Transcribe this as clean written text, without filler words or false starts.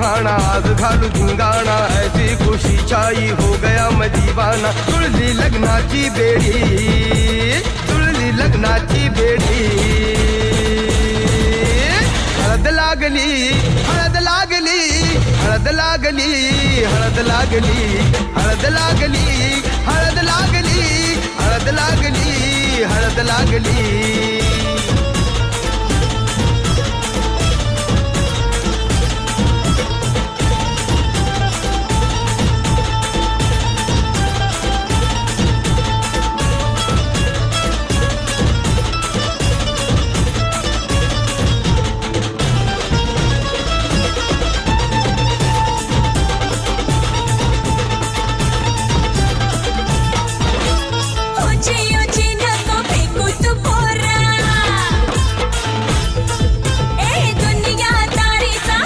सुहाना आज घालू धिंगाणा ऐसी खुशी छाई हो गया मैं दीवाना जुळली लग्नाची बेडी जुळली लग्नाची बेडी हळद लागली हळद लागली हळद लागली हळद लागली हळद लागली हळद लागली हळद लागली हळद लागली